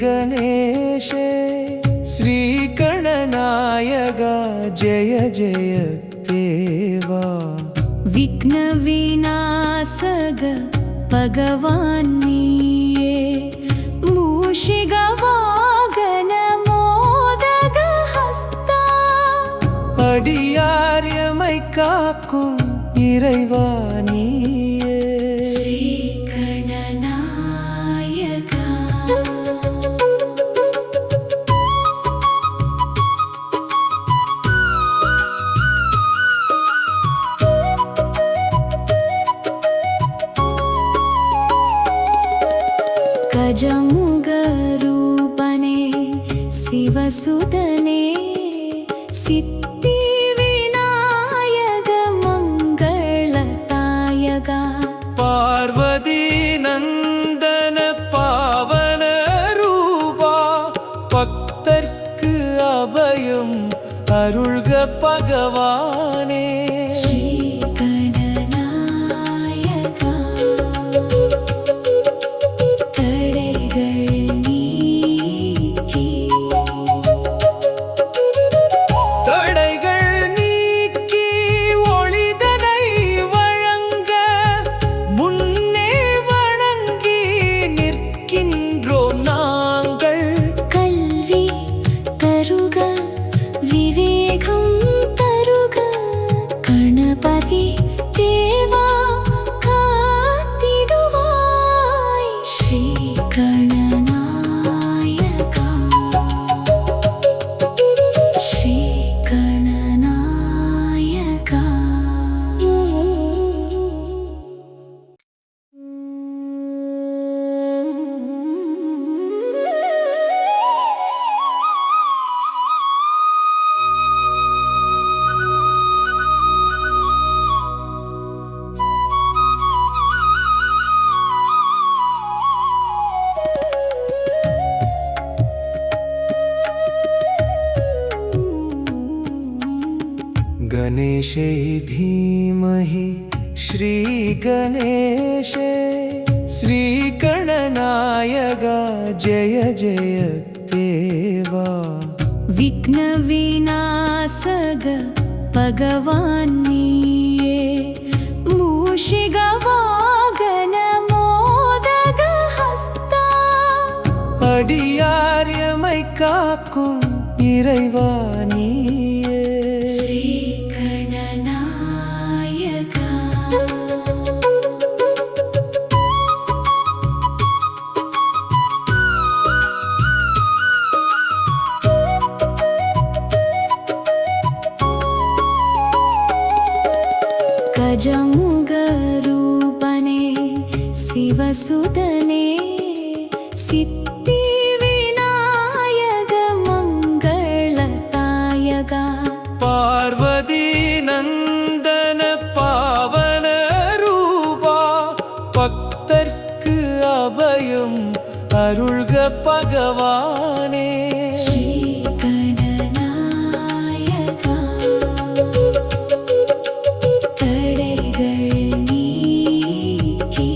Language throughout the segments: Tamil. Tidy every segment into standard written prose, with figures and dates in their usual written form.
गणेशे श्रीगणनायक जय जय देवा विघ्न विनाशक भगवान् नीये मूषिक वाहन मोदक हस्ता अडियार्यमै काक्कुम इறைவா நீயே श्री गणनायका गजमुख रूपने शिवसुतने सिद्धि विनायक मंगलदायक पार्वती नंदन पावन रूपा भक्तर्க்கு அபயம் அருள்க பகவானே श्री गणनायका தடைகள் நீக்கி தடைகள் நீக்கி ஒளிதனை வழங்க முன்னே வணங்கி நிற்கின்றோம் நாங்கள் கல்வி தருக விவேகம் தருக கணபதி தேவா காத்திடுவாய் ஸ்ரீ கணநாயகா ஸ்ரீ கணநாயகா गणेशे धीमहि श्रीगणेशे श्रीगणनायक जय जय देवा विघ्न विनाशक भगवान् नीये मूषिक वाहन मोदक हस्ता அடியார்யமை காக்கும் இறைவா நீயே श्री गणनायका गजमुख रूपने शिवसुतने सिद्धि विनायक मंगलदायक पार्वती नंदन पावन रूपा भक्तर्க்கு அபயம் அருள்க பகவானே श्री गणनायका தடைகள் நீக்கி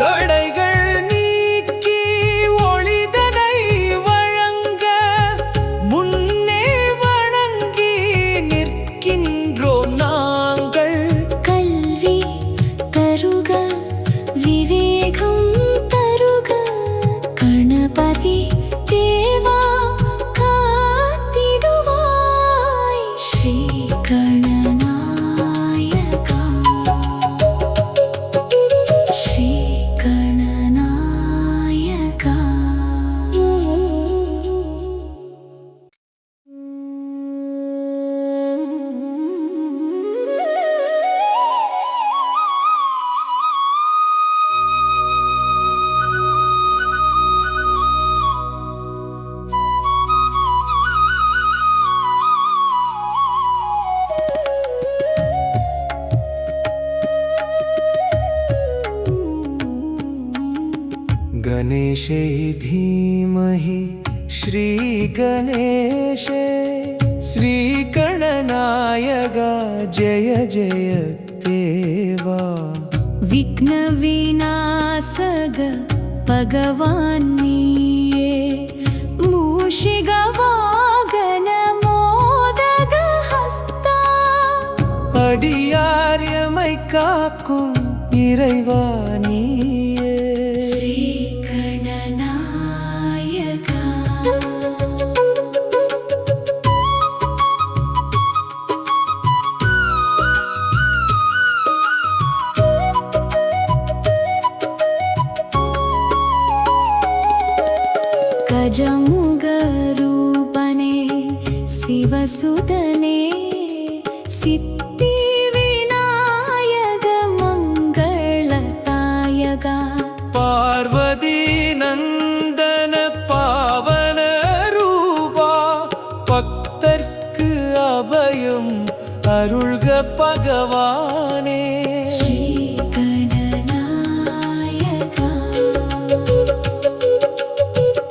தடைகள் நீக்கி ஒளிதனை வழங்க முன்னே வணங்கி நிற்கின்றோம் நாங்கள் கல்வி தருக விவேகம் தருக கணபதி தேவா காத்திடுவாய் ஸ்ரீ கணநாயகா ஸ்ரீ கணநாயகா गणेशे धीमहि श्रीगणेशे श्रीगणनायक जय जय देवा विघ्न विनाशक பகவான் நீயே மூஷிக வாகன மோதக ஹஸ்தா அடியாரியமை காக்கும் இறைவா நீயே ஸ்ரீ கணநாயகா கஜமுகரூபனே சிவசுதனே சித்தி விநாயக மங்களதாயகா பார்வதி நந்தன பாவன ரூபா பக்தர்க்கு அபயம் அருள்க பகவானே ஸ்ரீ கணநாயகா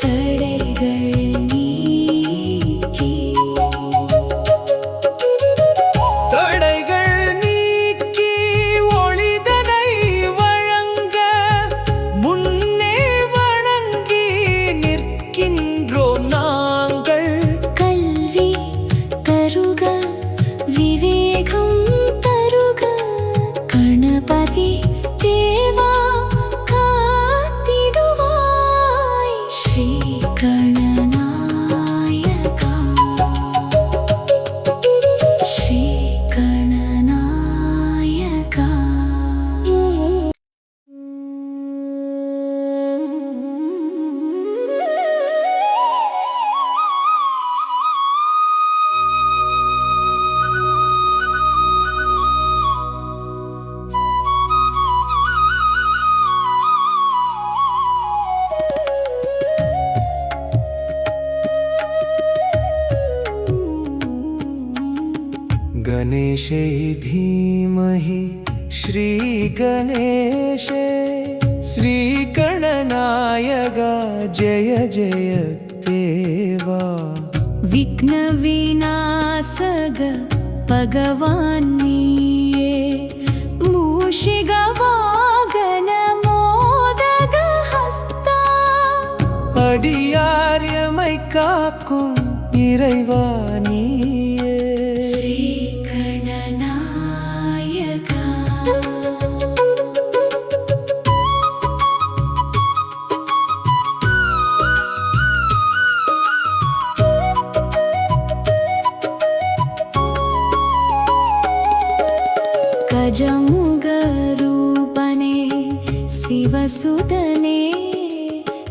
தடைகள் நீக்கி தடைகள் நீக்கி ஒளிதனை வழங்க முன்னே வணங்கி நிற்கின்றோம் நாங்கள் கல்வி தருக விவேகம் தருக கணபதி தேவா காத்திடுவாய் ஸ்ரீ கணநாயகா ஸ்ரீ கணநாயகா गणेशे धीमहि श्रीगणेशे श्रीगणनायका जय जय देवा விக்ன விநாசக பகவான் நீயே மூஷிக வாகன மோதக ஹஸ்தா அடியாரியமை காக்கும் இறைவா நீயே ஸ்ரீ கணநாயகா கஜமுகரூபனே சிவசுதனே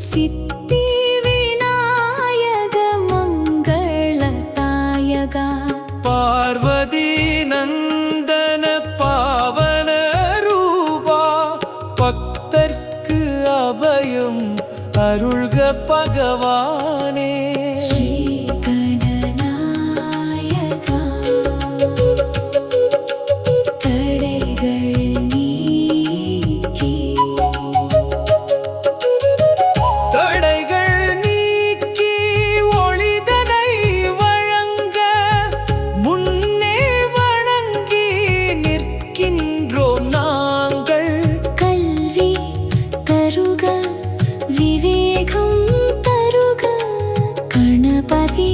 சித்தி விநாயக மங்களதாயகா பார்வதி நந்தன பாவன ரூபா பக்தர்க்கு அபயம் அருள்க பகவானே ஸ்ரீ கணநாயகா தடைகள் நீக்கி தடைகள் நீக்கி ஒளிதனை வழங்க முன்னே வணங்கி நிற்கின்றோம் நாங்கள் கல்வி தருக விவேகம் தருக கணபதி